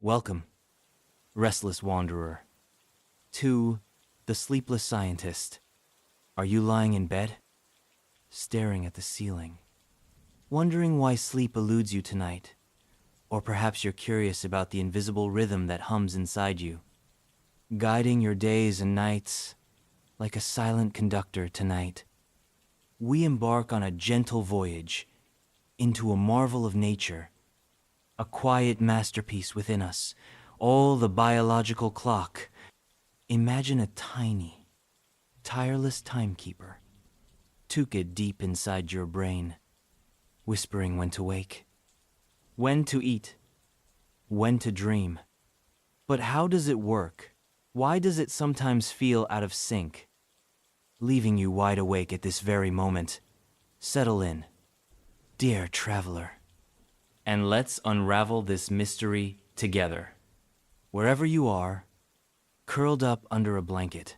Welcome, restless wanderer, to the sleepless scientist. Are you lying in bed, staring at the ceiling, wondering why sleep eludes you tonight? Or perhaps you're curious about the invisible rhythm that hums inside you, guiding your days and nights like a silent conductor tonight. We embark on a gentle voyage into a marvel of nature, a quiet masterpiece within us, all the biological clock. Imagine a tiny, tireless timekeeper, tucked deep inside your brain, whispering when to wake, when to eat, when to dream. But how does it work? Why does it sometimes feel out of sync, leaving you wide awake at this very moment? Settle in, dear traveler, and let's unravel this mystery together. Wherever you are, curled up under a blanket,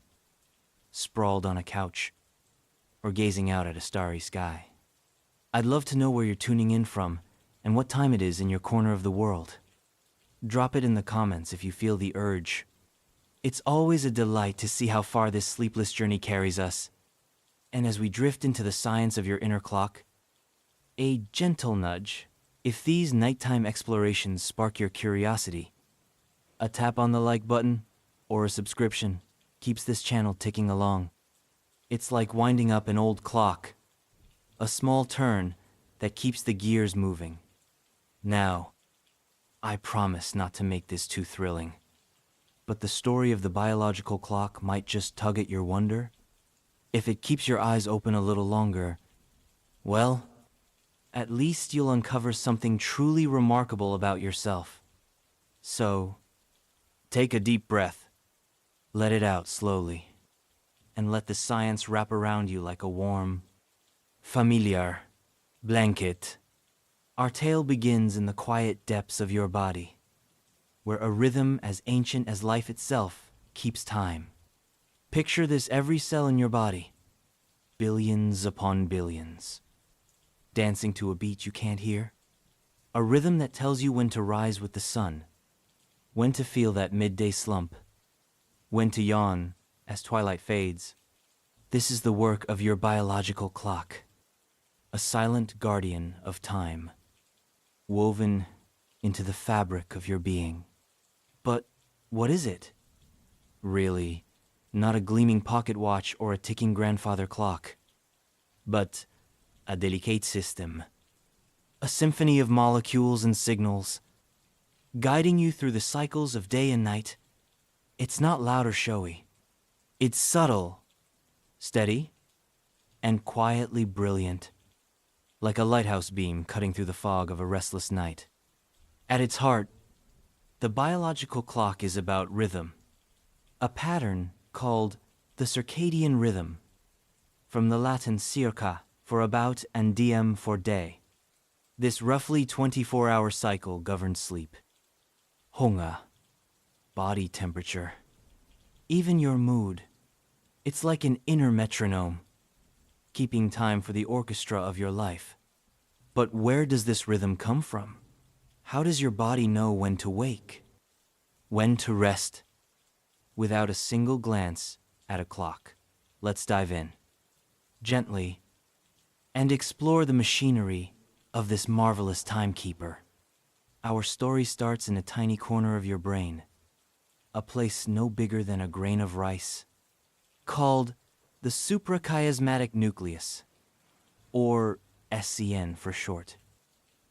sprawled on a couch, or gazing out at a starry sky. I'd love to know where you're tuning in from and what time it is in your corner of the world. Drop it in the comments if you feel the urge. It's always a delight to see how far this sleepless journey carries us. And as we drift into the science of your inner clock, a gentle nudge. If these nighttime explorations spark your curiosity, a tap on the like button or a subscription keeps this channel ticking along. It's like winding up an old clock, a small turn that keeps the gears moving. Now, I promise not to make this too thrilling, but the story of the biological clock might just tug at your wonder. If it keeps your eyes open a little longer, well, at least you'll uncover something truly remarkable about yourself. So, take a deep breath, let it out slowly, and let the science wrap around you like a warm, familiar blanket. Our tale begins in the quiet depths of your body, where a rhythm as ancient as life itself keeps time. Picture this: every cell in your body, billions upon billions, dancing to a beat you can't hear. A rhythm that tells you when to rise with the sun, when to feel that midday slump, when to yawn as twilight fades. This is the work of your biological clock, a silent guardian of time, woven into the fabric of your being. But what is it? Really, not a gleaming pocket watch or a ticking grandfather clock, but a delicate system, a symphony of molecules and signals, guiding you through the cycles of day and night. It's not loud or showy. It's subtle, steady, and quietly brilliant, like a lighthouse beam cutting through the fog of a restless night. At its heart, the biological clock is about rhythm, a pattern called the circadian rhythm, from the Latin circa, for about, and diem for day. This roughly 24-hour cycle governs sleep, hunger, body temperature, even your mood. It's like an inner metronome, keeping time for the orchestra of your life. But where does this rhythm come from? How does your body know when to wake, when to rest, without a single glance at a clock? Let's dive in, gently, and explore the machinery of this marvelous timekeeper. Our story starts in a tiny corner of your brain, a place no bigger than a grain of rice, called the suprachiasmatic nucleus, or SCN for short.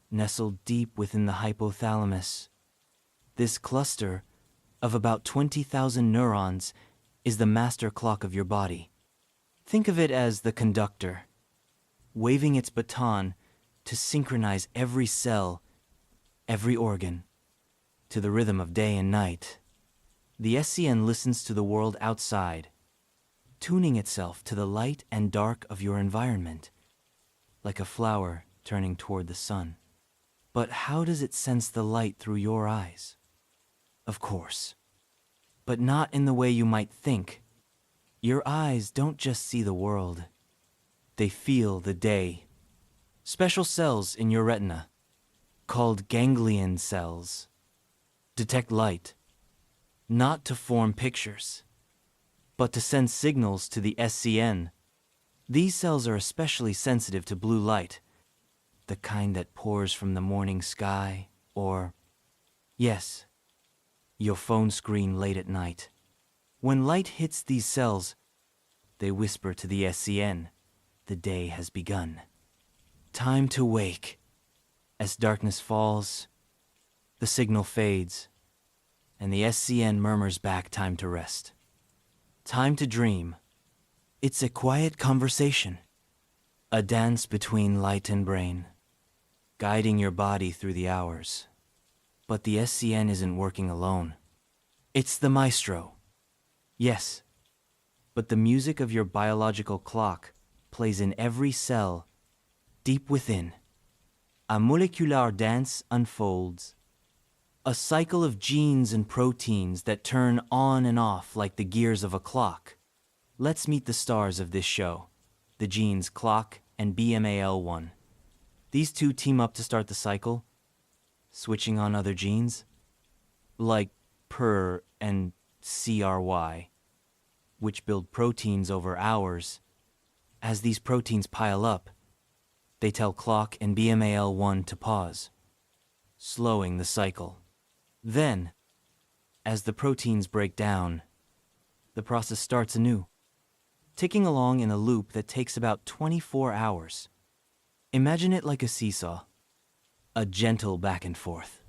Nestled deep within the hypothalamus, this cluster of about 20,000 neurons is the master clock of your body. Think of it as the conductor, waving its baton to synchronize every cell, every organ, to the rhythm of day and night. The SCN listens to the world outside, tuning itself to the light and dark of your environment, like a flower turning toward the sun. But how does it sense the light through your eyes? Of course, but not in the way you might think. Your eyes don't just see the world, they feel the day. Special cells in your retina, called ganglion cells, detect light, not to form pictures, but to send signals to the SCN. These cells are especially sensitive to blue light, the kind that pours from the morning sky or, yes, your phone screen late at night. When light hits these cells, they whisper to the SCN, the day has begun. Time to wake. As darkness falls, the signal fades, and the SCN murmurs back time to rest. Time to dream. It's a quiet conversation, a dance between light and brain, guiding your body through the hours. But the SCN isn't working alone. It's the maestro. Yes, but the music of your biological clock plays in every cell, deep within. A molecular dance unfolds. A cycle of genes and proteins that turn on and off like the gears of a clock. Let's meet the stars of this show, the genes clock and BMAL1. These two team up to start the cycle, switching on other genes, like PER and CRY, which build proteins over hours. As these proteins pile up, they tell clock and BMAL1 to pause, slowing the cycle. Then, as the proteins break down, the process starts anew, ticking along in a loop that takes about 24 hours. Imagine it like a seesaw, a gentle back and forth.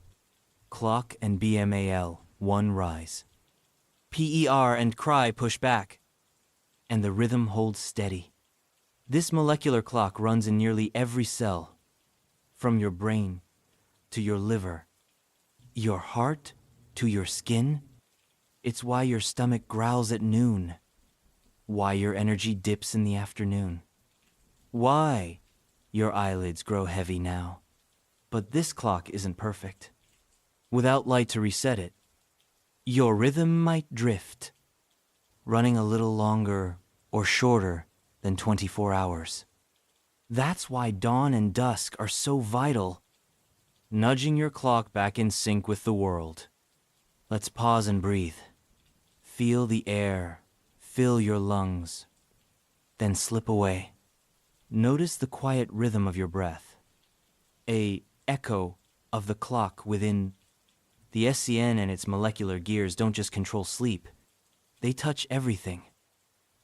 Clock and BMAL1 rise. PER and cry push back, and the rhythm holds steady. This molecular clock runs in nearly every cell, from your brain to your liver, your heart to your skin. It's why your stomach growls at noon, why your energy dips in the afternoon, why your eyelids grow heavy now. But this clock isn't perfect. Without light to reset it, your rhythm might drift, running a little longer or shorter than 24 hours. That's why dawn and dusk are so vital, nudging your clock back in sync with the world. Let's pause and breathe. Feel the air, fill your lungs, then slip away. Notice the quiet rhythm of your breath, a echo of the clock within. The SCN and its molecular gears don't just control sleep, they touch everything.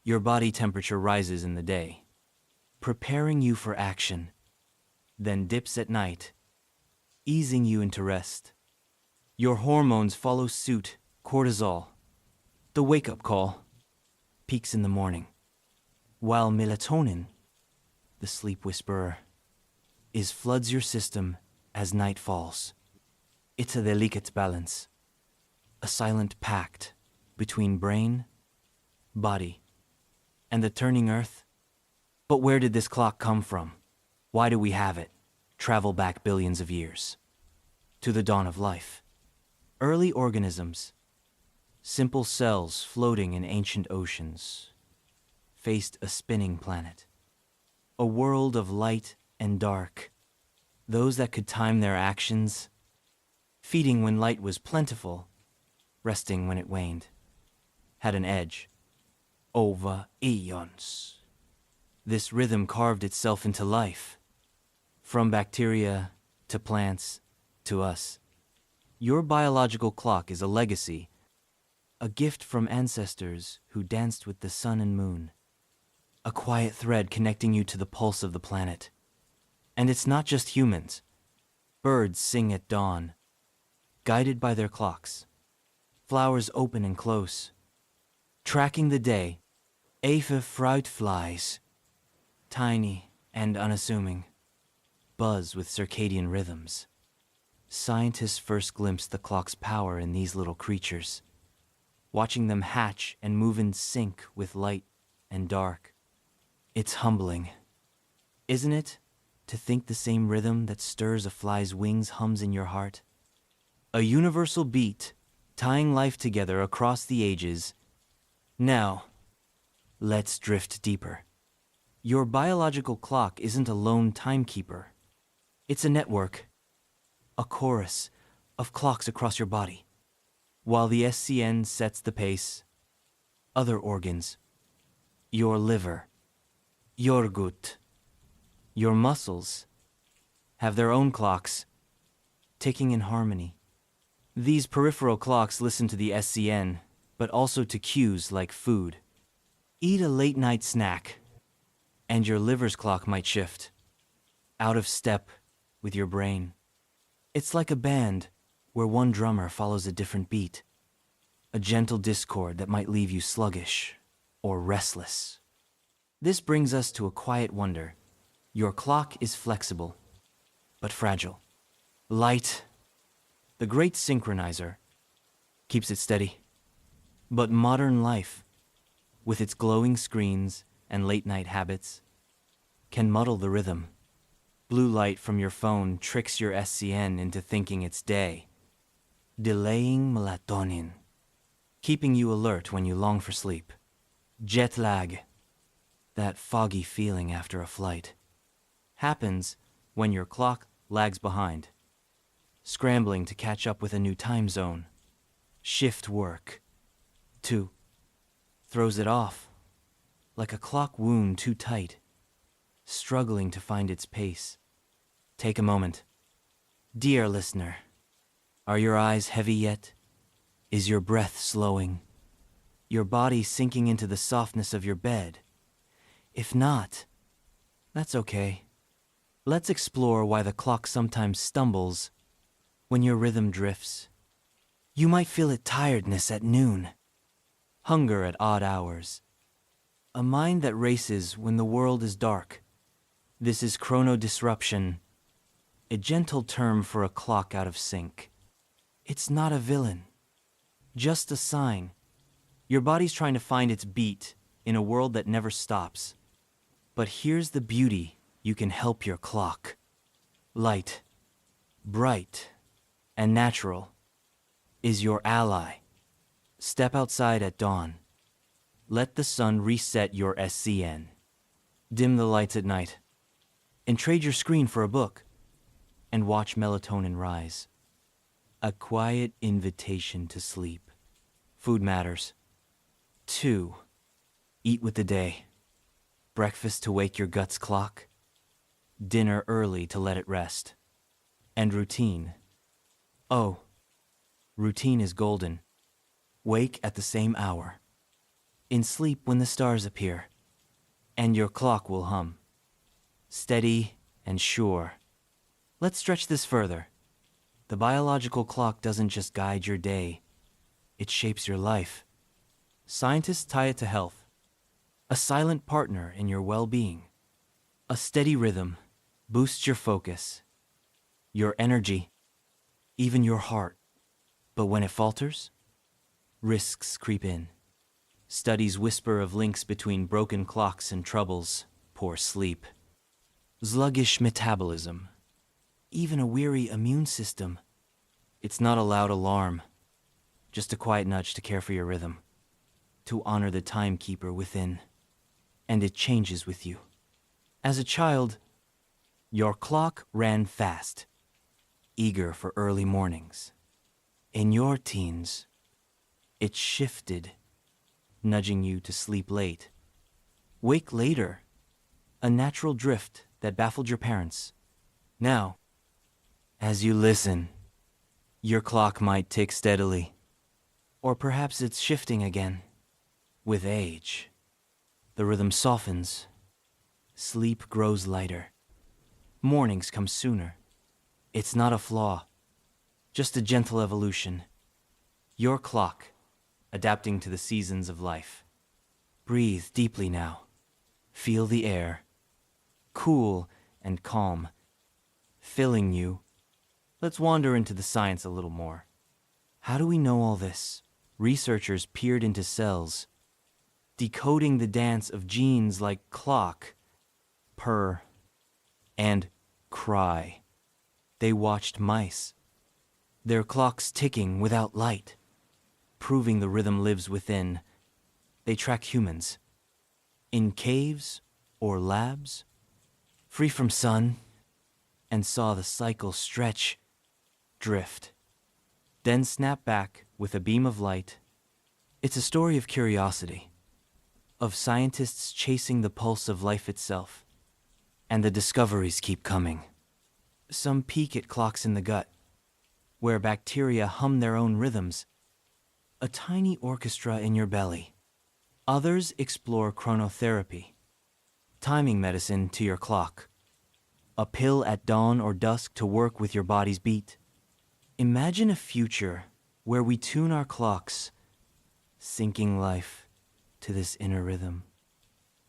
Your body temperature rises in the day, preparing you for action, then dips at night, easing you into rest. Your hormones follow suit, cortisol, the wake-up call, peaks in the morning, while melatonin, the sleep whisperer, floods your system as night falls. It's a delicate balance, a silent pact between brain, body, and the turning earth. But where did this clock come from? Why do we have it? Travel back billions of years. To the dawn of life. Early organisms, simple cells floating in ancient oceans, faced a spinning planet. A world of light and dark. Those that could time their actions, feeding when light was plentiful, resting when it waned, had an edge. Over eons. This rhythm carved itself into life, from bacteria to plants to us. Your biological clock is a legacy, a gift from ancestors who danced with the sun and moon, a quiet thread connecting you to the pulse of the planet. And it's not just humans. Birds sing at dawn, guided by their clocks. Flowers open and close, tracking the day. Eva fruit flies, tiny and unassuming, buzz with circadian rhythms. Scientists first glimpsed the clock's power in these little creatures, watching them hatch and move in sync with light and dark. It's humbling, isn't it, to think the same rhythm that stirs a fly's wings hums in your heart? A universal beat, tying life together across the ages. Now, let's drift deeper. Your biological clock isn't a lone timekeeper. It's a network, a chorus of clocks across your body. While the SCN sets the pace, other organs, your liver, your gut, your muscles, have their own clocks, ticking in harmony. These peripheral clocks listen to the SCN, but also to cues like food. Eat a late-night snack, and your liver's clock might shift, out of step with your brain. It's like a band where one drummer follows a different beat, a gentle discord that might leave you sluggish or restless. This brings us to a quiet wonder. Your clock is flexible, but fragile. Light, the great synchronizer, keeps it steady. But modern life, with its glowing screens and late-night habits, can muddle the rhythm. Blue light from your phone tricks your SCN into thinking it's day, delaying melatonin, keeping you alert when you long for sleep. Jet lag, that foggy feeling after a flight, happens when your clock lags behind, scrambling to catch up with a new time zone. Shift work, too, throws it off, like a clock wound too tight, struggling to find its pace. Take a moment. Dear listener, are your eyes heavy yet? Is your breath slowing? Your body sinking into the softness of your bed? If not, that's okay. Let's explore why the clock sometimes stumbles when your rhythm drifts. You might feel it tiredness at noon, hunger at odd hours, a mind that races when the world is dark. This is chronodisruption, a gentle term for a clock out of sync. It's not a villain, just a sign. Your body's trying to find its beat in a world that never stops. But here's the beauty: you can help your clock. Light, bright, and natural is your ally. Step outside at dawn. Let the sun reset your SCN. Dim the lights at night, and trade your screen for a book, and watch melatonin rise. A quiet invitation to sleep. Food matters. 2. Eat with the day. Breakfast to wake your gut's clock. Dinner early to let it rest. And routine. Oh, routine is golden. Wake at the same hour. In sleep when the stars appear. And your clock will hum. Steady and sure. Let's stretch this further. The biological clock doesn't just guide your day, it shapes your life. Scientists tie it to health, a silent partner in your well-being. A steady rhythm boosts your focus, your energy, even your heart. But when it falters, risks creep in. Studies whisper of links between broken clocks and troubles, poor sleep, sluggish metabolism, even a weary immune system. It's not a loud alarm, just a quiet nudge to care for your rhythm, to honor the timekeeper within. And it changes with you. As a child, your clock ran fast, eager for early mornings. In your teens, it shifted, nudging you to sleep late. Wake later, a natural drift that baffled your parents. Now, as you listen, your clock might tick steadily, or perhaps it's shifting again. With age, the rhythm softens, sleep grows lighter, mornings come sooner. It's not a flaw, just a gentle evolution. Your clock, adapting to the seasons of life. Breathe deeply now. Feel the air, cool and calm, filling you. Let's wander into the science a little more. How do we know all this? Researchers peered into cells, decoding the dance of genes like clock, purr, and cry. They watched mice, their clocks ticking without light, proving the rhythm lives within. They track humans, in caves or labs, free from sun, and saw the cycle stretch, drift, then snap back with a beam of light. It's a story of curiosity, of scientists chasing the pulse of life itself. And the discoveries keep coming. Some peek at clocks in the gut, where bacteria hum their own rhythms, a tiny orchestra in your belly. Others explore chronotherapy, timing medicine to your clock, a pill at dawn or dusk to work with your body's beat. Imagine a future where we tune our clocks, syncing life to this inner rhythm.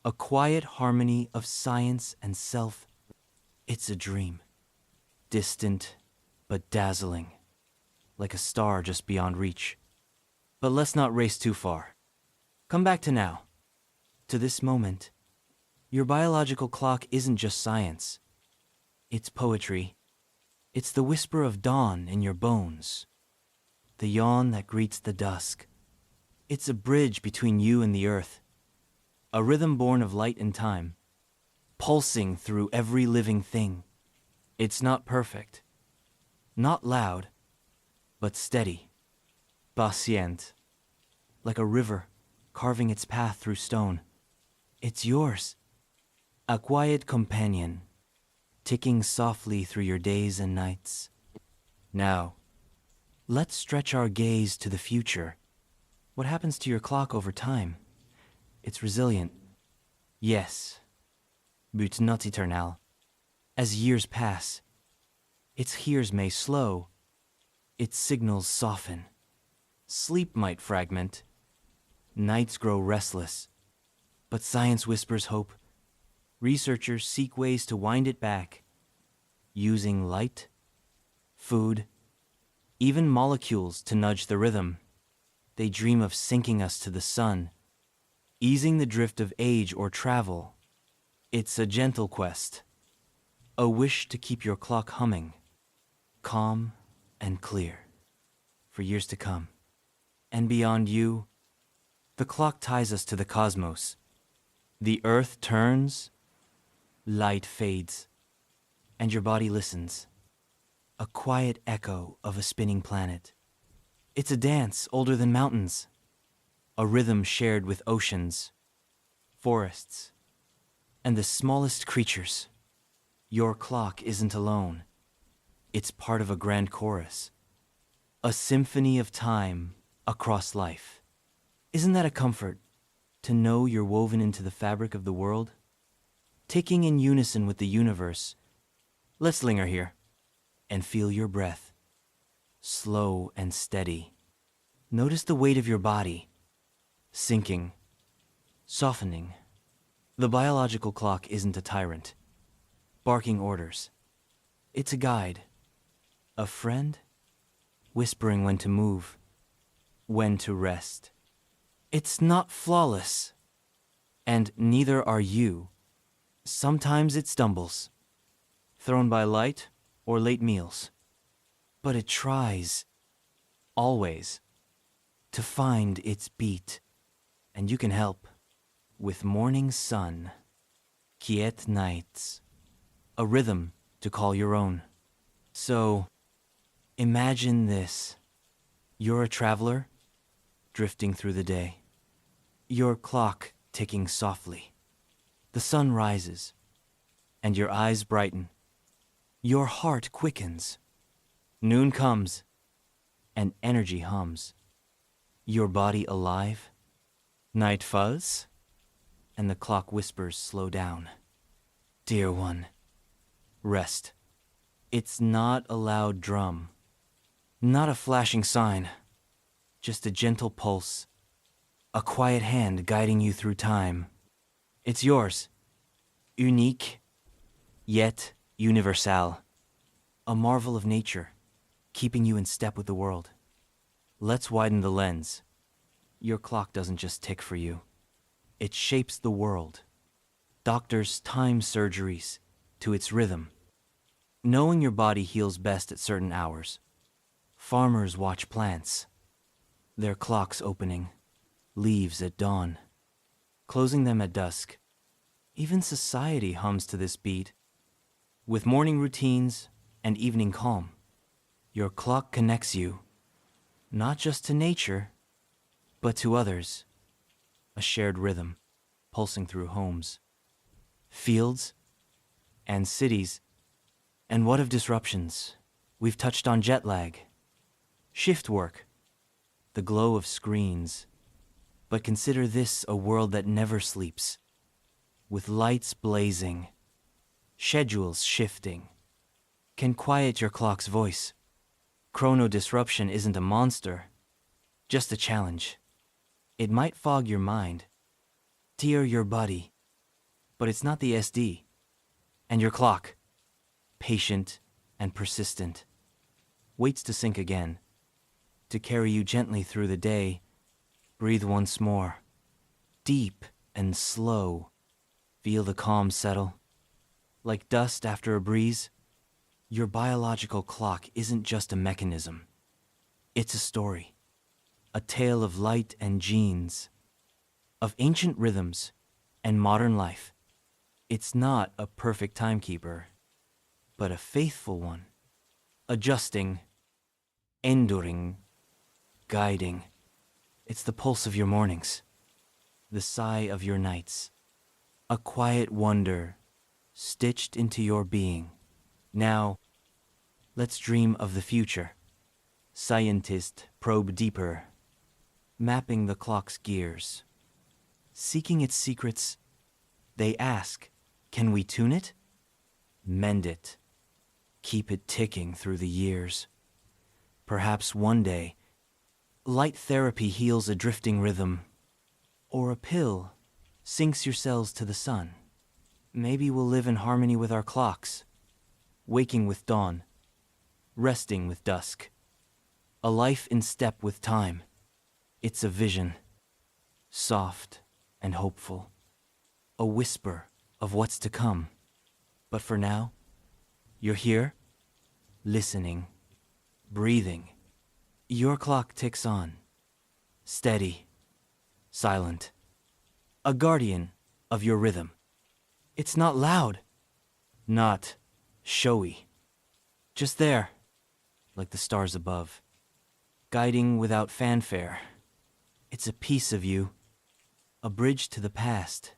A quiet harmony of science and self. It's a dream, distant but dazzling, like a star just beyond reach. But let's not race too far. Come back to now, to this moment. Your biological clock isn't just science. It's poetry. It's the whisper of dawn in your bones, the yawn that greets the dusk. It's a bridge between you and the earth, a rhythm born of light and time, pulsing through every living thing. It's not perfect, not loud, but steady, patient, like a river carving its path through stone. It's yours, a quiet companion, ticking softly through your days and nights. Now, let's stretch our gaze to the future. What happens to your clock over time? It's resilient. Yes, but not eternal. As years pass, its hears may slow, its signals soften. Sleep might fragment, nights grow restless, but science whispers hope. Researchers seek ways to wind it back, using light, food, even molecules to nudge the rhythm. They dream of syncing us to the sun, easing the drift of age or travel. It's a gentle quest, a wish to keep your clock humming, calm and clear, for years to come. And beyond you, the clock ties us to the cosmos. The earth turns, light fades, and your body listens, a quiet echo of a spinning planet. It's a dance older than mountains, a rhythm shared with oceans, forests, and the smallest creatures. Your clock isn't alone. It's part of a grand chorus, a symphony of time across life. Isn't that a comfort, to know you're woven into the fabric of the world? Ticking in unison with the universe. Let's linger here and feel your breath, slow and steady. Notice the weight of your body, sinking, softening. The biological clock isn't a tyrant, barking orders. It's a guide, a friend, whispering when to move, when to rest. It's not flawless, and neither are you. Sometimes it stumbles, thrown by light or late meals. But it tries, always, to find its beat. And you can help with morning sun, quiet nights, a rhythm to call your own. So, imagine this. You're a traveler, drifting through the day. Your clock ticking softly. The sun rises, and your eyes brighten. Your heart quickens. Noon comes, and energy hums. Your body alive. Night fuzz, and the clock whispers slow down. Dear one, rest. It's not a loud drum, not a flashing sign, just a gentle pulse, a quiet hand guiding you through time. It's yours, unique, yet universal, a marvel of nature, keeping you in step with the world. Let's widen the lens. Your clock doesn't just tick for you. It shapes the world. Doctors time surgeries to its rhythm. Knowing your body heals best at certain hours. Farmers watch plants, their clocks opening, leaves at dawn, closing them at dusk. Even society hums to this beat. With morning routines and evening calm, your clock connects you, not just to nature, but to others. A shared rhythm, pulsing through homes, fields, and cities. And what of disruptions? We've touched on jet lag, shift work, the glow of screens. But consider this a world that never sleeps, with lights blazing, schedules shifting. Can quiet your clock's voice. Chrono disruption isn't a monster, just a challenge. It might fog your mind, tear your body, but it's not the SD. And your clock, patient and persistent, waits to sync again, to carry you gently through the day. Breathe once more, deep and slow. Feel the calm settle. Like dust after a breeze, your biological clock isn't just a mechanism. It's a story, a tale of light and genes, of ancient rhythms and modern life. It's not a perfect timekeeper, but a faithful one, adjusting, enduring, guiding. It's the pulse of your mornings, the sigh of your nights, a quiet wonder stitched into your being. Now, let's dream of the future. Scientists probe deeper, mapping the clock's gears. Seeking its secrets, they ask, can we tune it? Mend it. Keep it ticking through the years. Perhaps one day, light therapy heals a drifting rhythm, or a pill syncs your cells to the sun. Maybe we'll live in harmony with our clocks, waking with dawn, resting with dusk. A life in step with time. It's a vision, soft and hopeful, a whisper of what's to come. But for now, you're here, listening, breathing. Your clock ticks on, steady, silent, a guardian of your rhythm. It's not loud, not showy, just there, like the stars above, guiding without fanfare. It's a piece of you, a bridge to the past,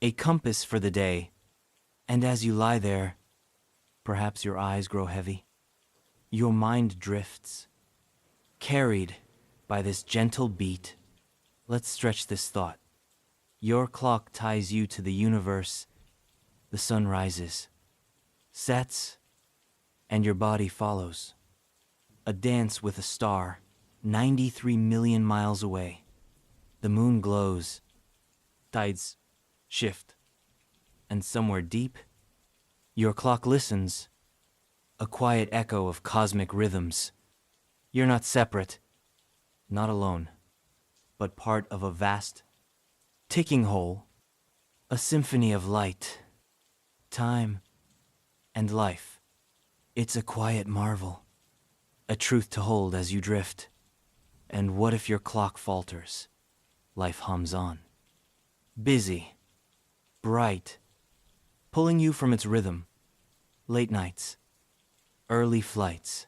a compass for the day. And as you lie there, perhaps your eyes grow heavy, your mind drifts, carried by this gentle beat. Let's stretch this thought. Your clock ties you to the universe. The sun rises, sets, and your body follows. A dance with a star, 93 million miles away. The moon glows, tides shift, and somewhere deep, your clock listens, a quiet echo of cosmic rhythms. You're not separate, not alone, but part of a vast, ticking whole, a symphony of light, time, and life. It's a quiet marvel, a truth to hold as you drift. And what if your clock falters? Life hums on. Busy, bright, pulling you from its rhythm. Late nights, early flights,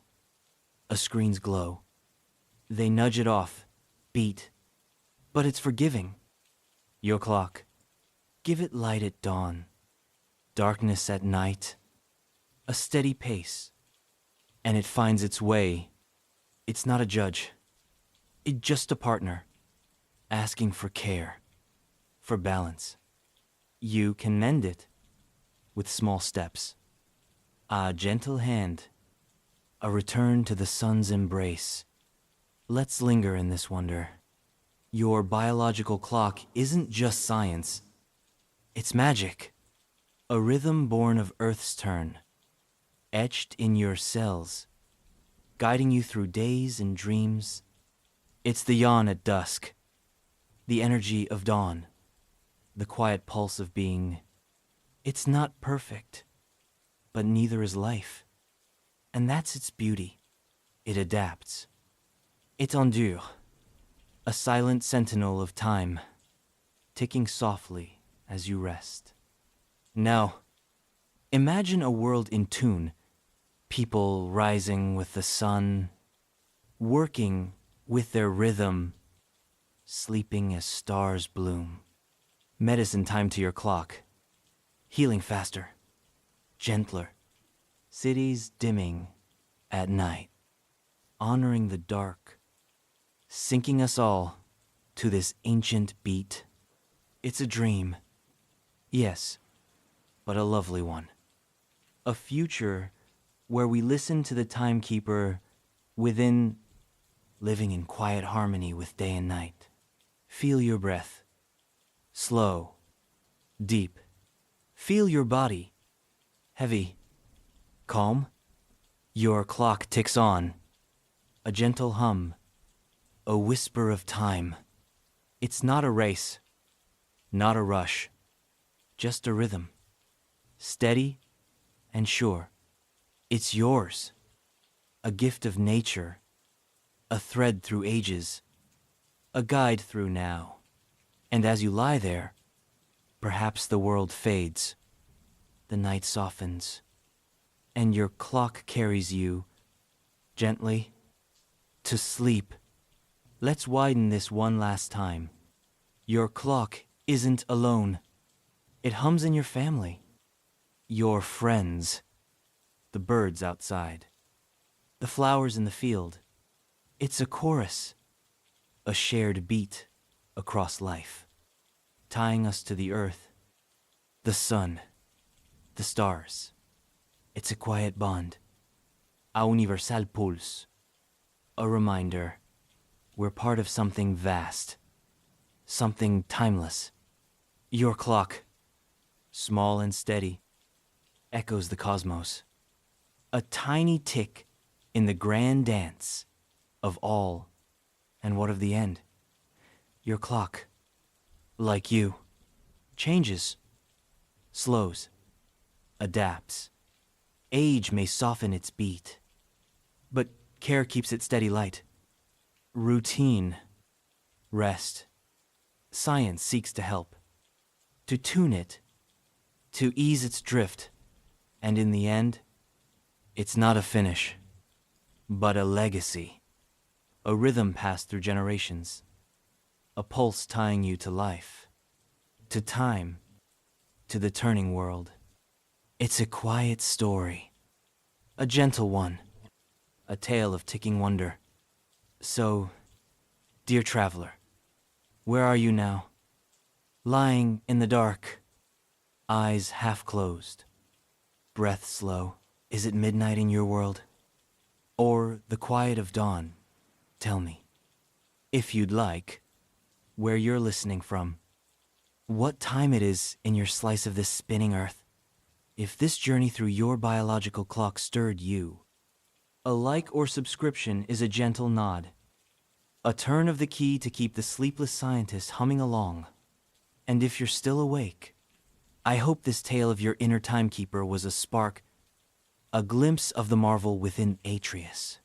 a screen's glow. They nudge it off, beat, but it's forgiving. Your clock, give it light at dawn, darkness at night, a steady pace, and it finds its way. It's not a judge, it's just a partner, asking for care, for balance. You can mend it with small steps, a gentle hand, a return to the sun's embrace. Let's linger in this wonder. Your biological clock isn't just science, it's magic, a rhythm born of Earth's turn, etched in your cells, guiding you through days and dreams. It's the yawn at dusk, the energy of dawn, the quiet pulse of being. It's not perfect, but neither is life. And that's its beauty. It adapts. It endures, a silent sentinel of time, ticking softly as you rest. Now, imagine a world in tune, people rising with the sun, working with their rhythm, sleeping as stars bloom. Medicine time to your clock, healing faster, gentler. Cities dimming at night, honoring the dark, syncing us all to this ancient beat. It's a dream, yes, but a lovely one. A future where we listen to the timekeeper within, living in quiet harmony with day and night. Feel your breath, slow, deep. Feel your body, heavy, calm. Your clock ticks on, a gentle hum, a whisper of time. It's not a race, not a rush, just a rhythm, steady and sure. It's yours, a gift of nature, a thread through ages, a guide through now. And as you lie there, perhaps the world fades, the night softens, and your clock carries you, gently, to sleep. Let's widen this one last time. Your clock isn't alone. It hums in your family, your friends, the birds outside, the flowers in the field. It's a chorus, a shared beat across life, tying us to the earth, the sun, the stars. It's a quiet bond, a universal pulse, a reminder we're part of something vast, something timeless. Your clock, small and steady, echoes the cosmos, a tiny tick in the grand dance of all. And what of the end? Your clock, like you, changes, slows, adapts. Age may soften its beat, but care keeps it steady light. Routine, rest, science seeks to help, to tune it, to ease its drift, and in the end, it's not a finish, but a legacy, a rhythm passed through generations, a pulse tying you to life, to time, to the turning world. It's a quiet story, a gentle one, a tale of ticking wonder. So, dear traveler, where are you now? Lying in the dark, eyes half closed, breath slow. Is it midnight in your world? Or the quiet of dawn? Tell me, if you'd like, where you're listening from, what time it is in your slice of this spinning earth. If this journey through your biological clock stirred you, a like or subscription is a gentle nod, a turn of the key to keep the sleepless scientist humming along. And if you're still awake, I hope this tale of your inner timekeeper was a spark, a glimpse of the marvel within Atreus.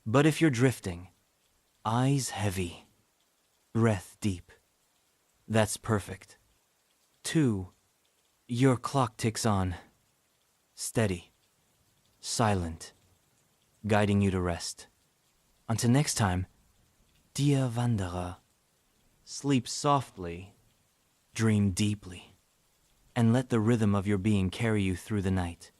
But if you're drifting, eyes heavy, breath deep, that's perfect. 2. Your clock ticks on, steady, silent, guiding you to rest. Until next time, dear wanderer, sleep softly, dream deeply, and let the rhythm of your being carry you through the night.